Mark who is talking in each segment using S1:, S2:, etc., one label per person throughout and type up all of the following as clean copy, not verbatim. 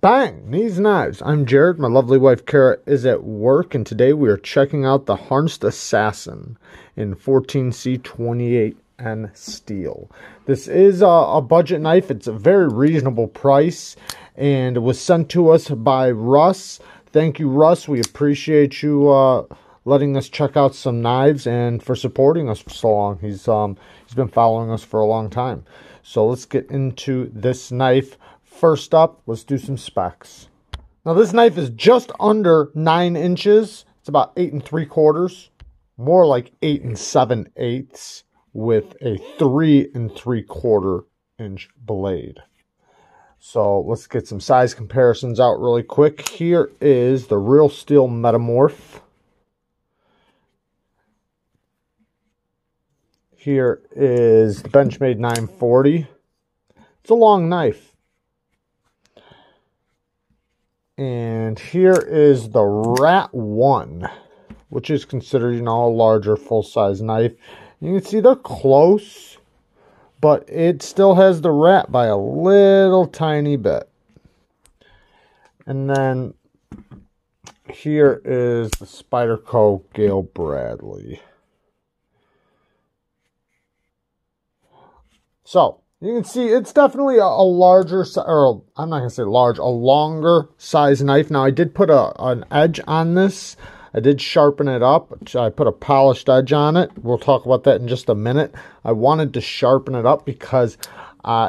S1: Bang! Neeves Knives. I'm Jared. My lovely wife Kara is at work, and today we are checking out the Harnds Assassin in 14C28N steel. This is a budget knife. It's a very reasonable price, and it was sent to us by RUSS. Thank you, RUSS. We appreciate you letting us check out some knives and for supporting us for so long. He's been following us for a long time. So let's get into this knife. First up, let's do some specs. Now this knife is just under 9 inches. It's about 8 3/4, more like 8 7/8, with a 3 3/4 inch blade. So let's get some size comparisons out really quick. Here is the Real Steel Metamorph. Here is the Benchmade 940. It's a long knife. And here is the Rat 1, which is considered, a larger full-size knife. You can see they're close, but it still has the Rat by a little tiny bit. And then here is the Spyderco Gale Bradley. So you can see it's definitely a larger, or I'm not going to say large, a longer size knife. Now, I did put an edge on this. I did sharpen it up. I put a polished edge on it. We'll talk about that in just a minute. I wanted to sharpen it up because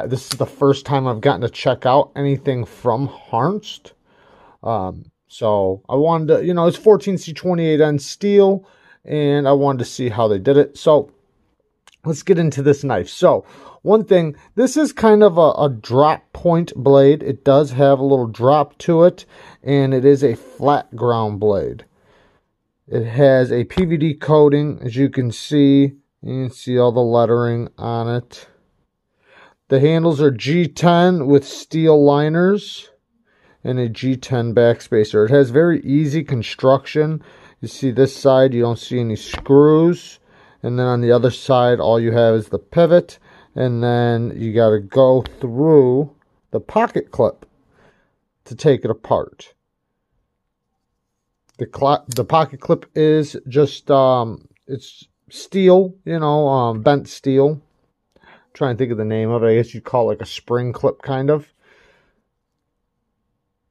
S1: this is the first time I've gotten to check out anything from Harnds. So I wanted to, it's 14C28N steel, and I wanted to see how they did it. So let's get into this knife. So one thing, this is kind of a drop point blade. It does have a little drop to it, and it is a flat ground blade. It has a PVD coating, as you can see. You can see all the lettering on it. The handles are G10 with steel liners and a G10 backspacer. It has very easy construction. You see this side, you don't see any screws. And then on the other side, all you have is the pivot. And then you got to go through the pocket clip to take it apart. The pocket clip is just, it's steel, bent steel. I'm trying to think of the name of it. I guess you'd call it like a spring clip kind of.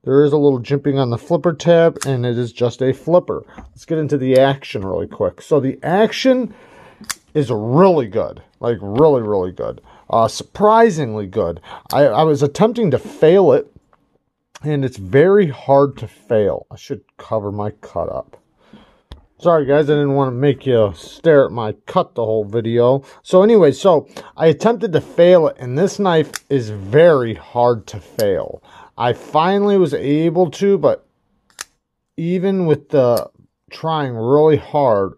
S1: There is a little jimping on the flipper tab, and it is just a flipper. Let's get into the action really quick. So the action is really good, like really, really good. Surprisingly good. I was attempting to fail it, and it's very hard to fail. I should cover my cut up. Sorry guys, I didn't want to make you stare at my cut the whole video. So anyway, I attempted to fail it, and this knife is very hard to fail. I finally was able to, but even with the trying really hard,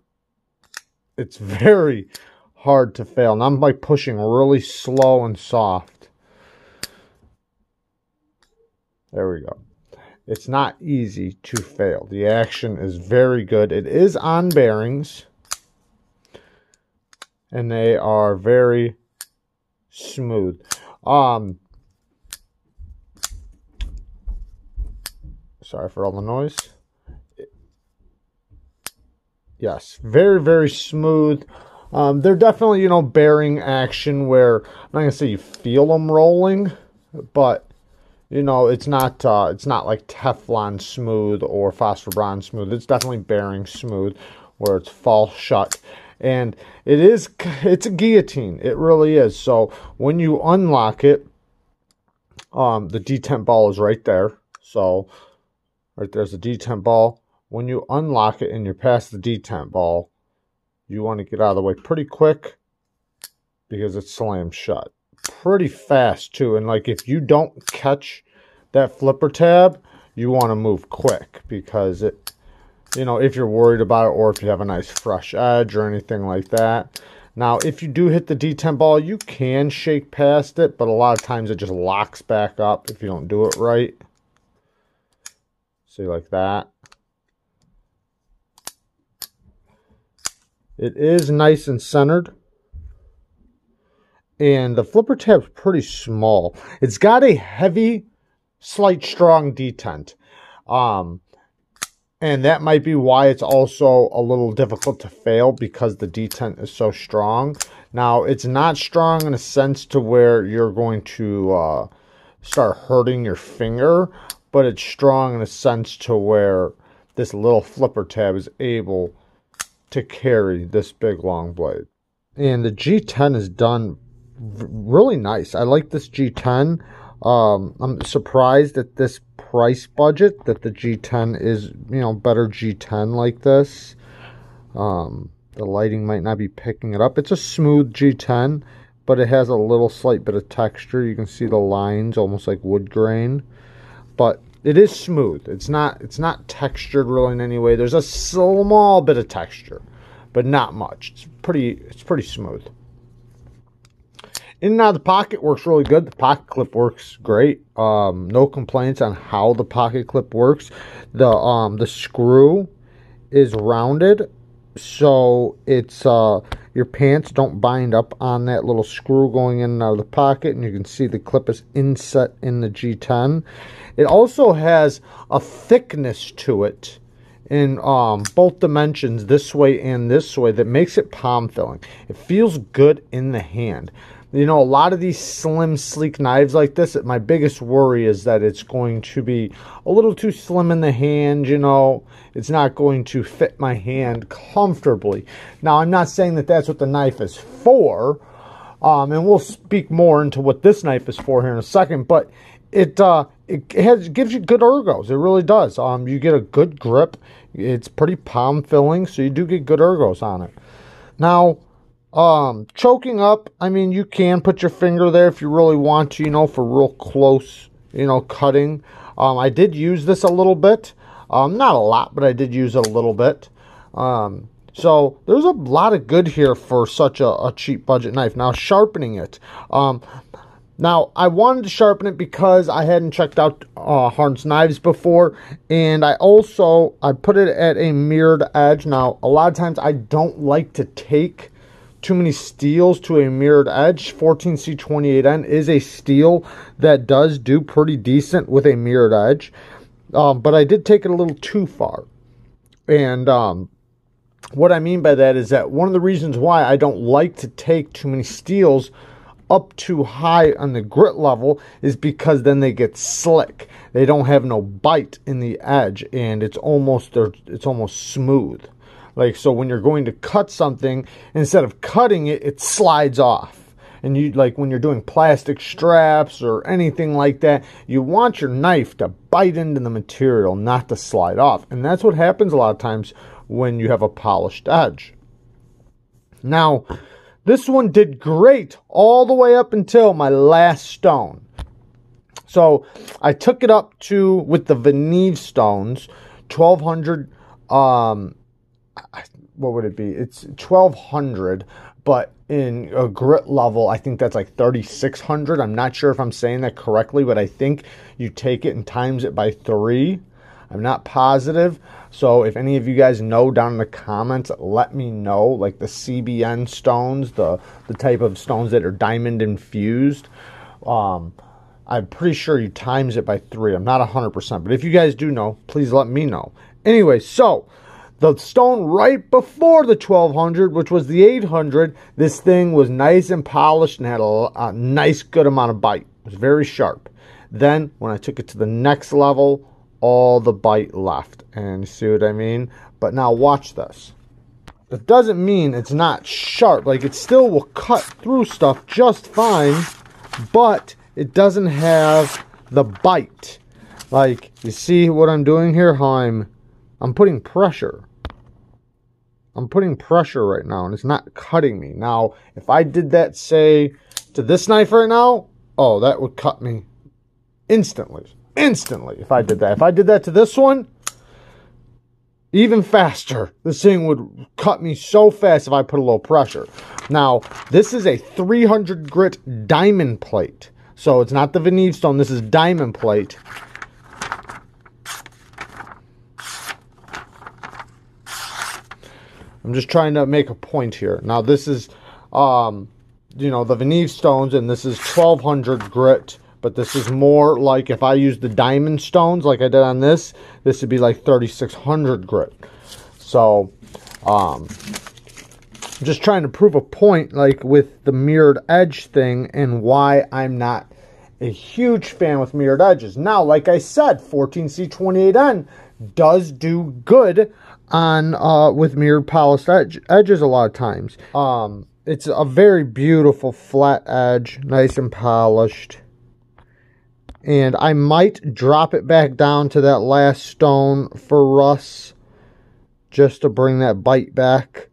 S1: it's very hard to fail. And I'm like pushing really slow and soft. There we go. It's not easy to fail. The action is very good. It is on bearings, and they are very smooth. Sorry for all the noise. Yes, very, very smooth. They're definitely, bearing action where, I'm not going to say you feel them rolling, but, it's not like Teflon smooth or phosphor bronze smooth. It's definitely bearing smooth where it's fall shut. And it's a guillotine. It really is. So when you unlock it, the detent ball is right there. So right there's the detent ball. When you unlock it and you're past the detent ball, you want to get out of the way pretty quick because it slams shut. Pretty fast too. And like if you don't catch that flipper tab, you want to move quick because it, if you're worried about it or if you have a nice fresh edge or anything like that. Now, if you do hit the detent ball, you can shake past it, but a lot of times it just locks back up if you don't do it right. See, like that. It is nice and centered. And the flipper tab's pretty small. It's got a heavy slight strong detent. And that might be why it's also a little difficult to fail, because the detent is so strong. Now, it's not strong in a sense to where you're going to start hurting your finger, but it's strong in a sense to where this little flipper tab is able to carry this big long blade. And the G10 is done really nice. I like this G10. I'm surprised at this price budget that the G10 is, you know, better G10 like this. The lighting might not be picking it up. It's a smooth G10, but it has a little slight bit of texture. You can see the lines almost like wood grain, but it is smooth. It's not textured really in any way. There's a small bit of texture, but not much. It's pretty smooth. In and out of the pocket works really good. The pocket clip works great. No complaints on how the pocket clip works. The screw is rounded, so it's your pants don't bind up on that little screw going in and out of the pocket, and you can see the clip is inset in the G10. It also has a thickness to it in both dimensions, this way and this way, that makes it palm filling. It feels good in the hand. You know, a lot of these slim, sleek knives like this, my biggest worry is that it's going to be a little too slim in the hand, you know. It's not going to fit my hand comfortably. Now, I'm not saying that that's what the knife is for, and we'll speak more into what this knife is for here in a second, but it gives you good ergos. It really does. You get a good grip. It's pretty palm filling, so you do get good ergos on it. Now, choking up, I mean, you can put your finger there if you really want to, you know, for real close, you know, cutting. I did use this a little bit. Not a lot, but I did use it a little bit. So there's a lot of good here for such a cheap budget knife. Now, sharpening it. Now, I wanted to sharpen it because I hadn't checked out Harnds knives before, and I put it at a mirrored edge. Now, a lot of times I don't like to take too many steels to a mirrored edge. 14C28N is a steel that does do pretty decent with a mirrored edge, but I did take it a little too far. And what I mean by that is that one of the reasons why I don't like to take too many steels up too high on the grit level is because then they get slick. They don't have no bite in the edge, and it's almost smooth. Like, so when you're going to cut something, instead of cutting it, it slides off. And you, like when you're doing plastic straps or anything like that, you want your knife to bite into the material, not to slide off. And that's what happens a lot of times when you have a polished edge. Now, this one did great all the way up until my last stone. So I took it up to, with the Neeves stones, 1200, what would it be? It's 1200, but in a grit level, I think that's like 3600. I'm not sure if I'm saying that correctly, but I think you take it and times it by 3. I'm not positive. So if any of you guys know, down in the comments, let me know. Like the CBN stones, the type of stones that are diamond infused. I'm pretty sure you times it by 3. I'm not 100%, but if you guys do know, please let me know. Anyway, so the stone right before the 1200, which was the 800, this thing was nice and polished and had a nice good amount of bite. It was very sharp. Then when I took it to the next level, all the bite left. And you see what I mean? But now watch this. It doesn't mean it's not sharp. Like, it still will cut through stuff just fine, but it doesn't have the bite. Like, you see what I'm doing here? How I'm putting pressure. I'm putting pressure right now, and it's not cutting me. Now, if I did that, say, to this knife right now, oh, that would cut me instantly. Instantly, if I did that. If I did that to this one, even faster. This thing would cut me so fast if I put a little pressure. Now, this is a 300 grit diamond plate. So it's not the Neeves stone. This is diamond plate. I'm just trying to make a point here. Now, this is, you know, the Neeves stones, and this is 1200 grit. but this is more like if I use the diamond stones like I did on this would be like 3600 grit. So just trying to prove a point, like with the mirrored edge thing, and why I'm not a huge fan with mirrored edges. Now, like I said, 14C28N does do good on with mirrored polished edges a lot of times. It's a very beautiful flat edge, nice and polished. And I might drop it back down to that last stone for RUSS, just to bring that bite back.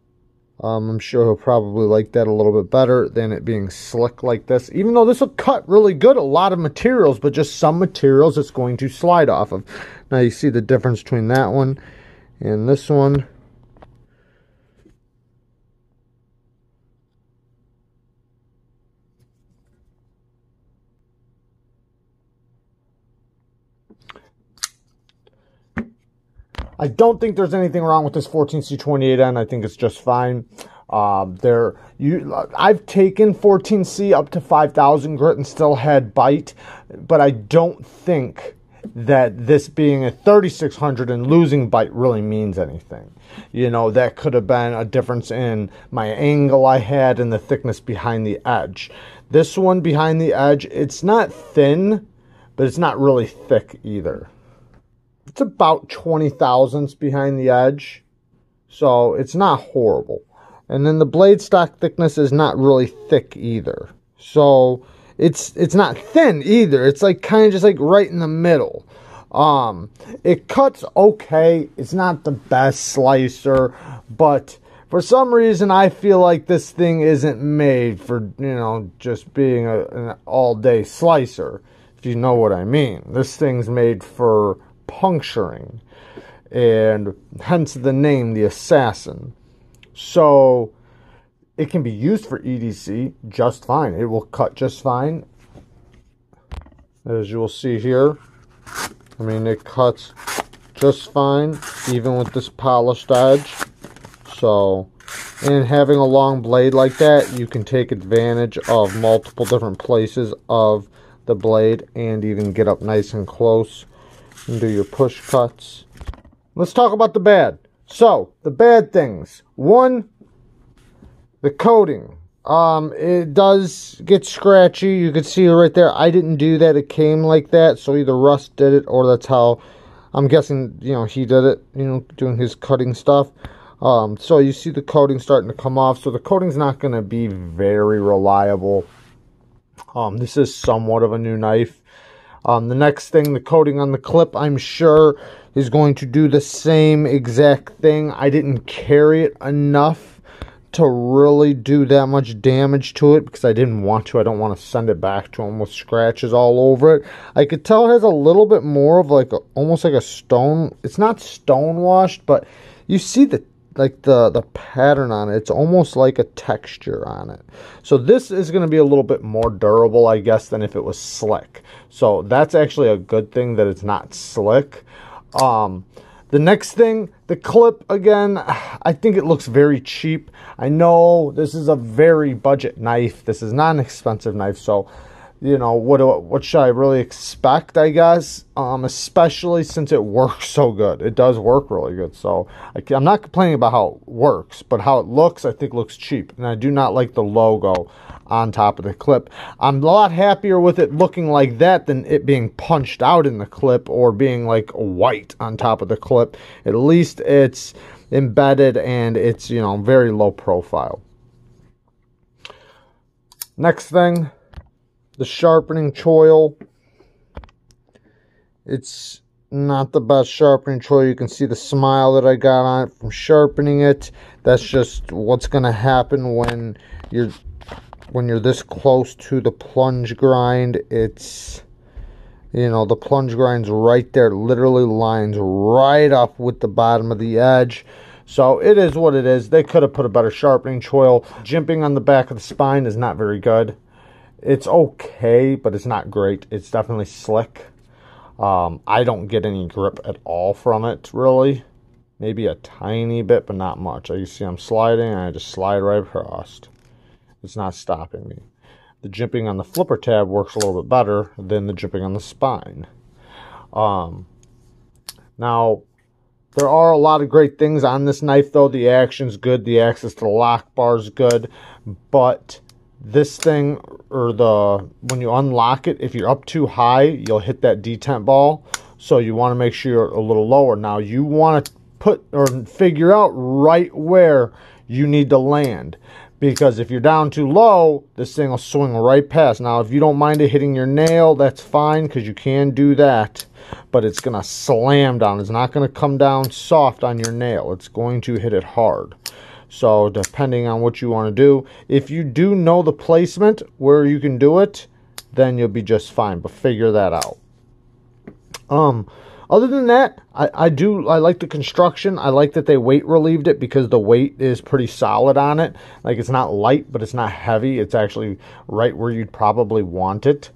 S1: I'm sure he'll probably like that a little bit better than it being slick like this. Even though this will cut really good, a lot of materials, but just some materials it's going to slide off of. Now you see the difference between that one and this one. I don't think there's anything wrong with this 14C28N. I think it's just fine. I've taken 14C up to 5,000 grit and still had bite, but I don't think that this being a 3600 and losing bite really means anything. You know, that could have been a difference in my angle I had and the thickness behind the edge. This one behind the edge, it's not thin, but it's not really thick either. It's about 20 thousandths behind the edge, so it's not horrible. And then the blade stock thickness is not really thick either, so it's not thin either. It's like kind of just like right in the middle. It cuts okay. It's not the best slicer, but for some reason I feel like this thing isn't made for, you know, just being an all-day slicer, if you know what I mean. This thing's made for puncturing, and hence the name, the Assassin. So it can be used for EDC just fine. It will cut just fine, as you will see here. I mean, it cuts just fine even with this polished edge. So, and having a long blade like that, you can take advantage of multiple different places of the blade and even get up nice and close and do your push cuts. Let's talk about the bad. So, the bad things. One, the coating. It does get scratchy. You can see it right there. I didn't do that. It came like that. So either RUSS did it, or that's how, I'm guessing, you know, he did it, you know, doing his cutting stuff. So you see the coating starting to come off. So the coating's not going to be very reliable. This is somewhat of a new knife. The next thing, the coating on the clip, I'm sure is going to do the same exact thing. I didn't carry it enough to really do that much damage to it because I didn't want to. I don't want to send it back to him with scratches all over it. I could tell it has a little bit more of like almost like a stone. It's not stone washed, but you see the pattern on it. It's almost like a texture on it. So this is going to be a little bit more durable, I guess, than if it was slick. So that's actually a good thing that it's not slick. The next thing, the clip, again, I think it looks very cheap. I know this is a very budget knife. This is not an expensive knife, so, you know, what should I really expect, I guess? Especially since it works so good. It does work really good, so I'm not complaining about how it works, but how it looks, I think looks cheap. And I do not like the logo on top of the clip. I'm a lot happier with it looking like that than it being punched out in the clip or being like white on top of the clip. At least it's embedded and it's, you know, very low profile. Next thing, the sharpening choil. It's not the best sharpening choil. You can see the smile that I got on it from sharpening it. That's just what's going to happen when you're this close to the plunge grind. It's, you know, the plunge grind's right there. It literally lines right up with the bottom of the edge. So it is what it is. They could have put a better sharpening choil. Jimping on the back of the spine is not very good. It's okay, but it's not great. It's definitely slick. I don't get any grip at all from it, really. Maybe a tiny bit, but not much. You see I'm sliding, and I just slide right across. It's not stopping me. the jimping on the flipper tab works a little bit better than the jimping on the spine. Now, there are a lot of great things on this knife, though. The action's good. The access to the lock bar is good. But this thing, or when you unlock it, if you're up too high, you'll hit that detent ball. So you want to make sure you're a little lower. Now, you want to put or figure out right where you need to land. Because if you're down too low, this thing will swing right past. Now, if you don't mind it hitting your nail, that's fine, because you can do that. But it's going to slam down. It's not going to come down soft on your nail. It's going to hit it hard. So, depending on what you want to do, if you do know the placement where you can do it, then you'll be just fine. But figure that out. Other than that, I like the construction. I like that they weight relieved it, because the weight is pretty solid on it. Like, it's not light, but it's not heavy. It's actually right where you'd probably want it.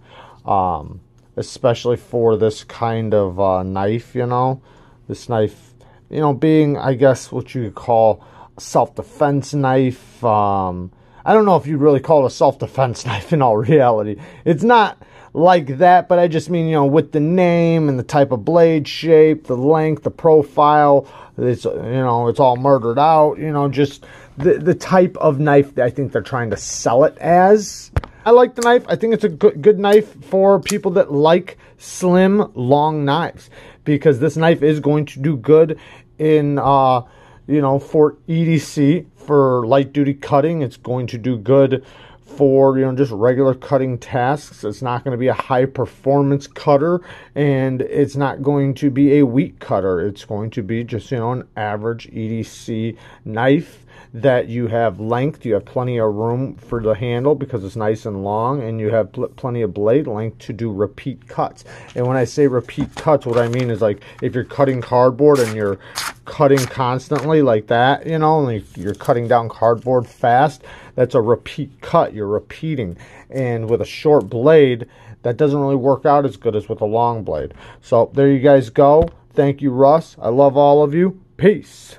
S1: Especially for this kind of knife, you know. This knife, you know, being, I guess, what you could call a self-defense knife. I don't know if you'd really call it a self-defense knife in all reality. It's not like that, but I just mean, you know, with the name and the type of blade shape, the length, the profile, it's, you know, it's all murdered out, you know, just the type of knife that I think they're trying to sell it as. I like the knife. I think it's a good knife for people that like slim, long knives, because this knife is going to do good in, you know, for EDC, for light duty cutting. It's going to do good for, you know, just regular cutting tasks. It's not going to be a high performance cutter, and it's not going to be a weak cutter. It's going to be just, you know, an average EDC knife that you have length, you have plenty of room for the handle because it's nice and long, and you have plenty of blade length to do repeat cuts. And when I say repeat cuts, what I mean is, like, if you're cutting cardboard and you're cutting constantly like that, you know, like you're cutting down cardboard fast, that's a repeat cut. You're repeating. And with a short blade, that doesn't really work out as good as with a long blade. So there you guys go. Thank you, Russ. I love all of you. Peace.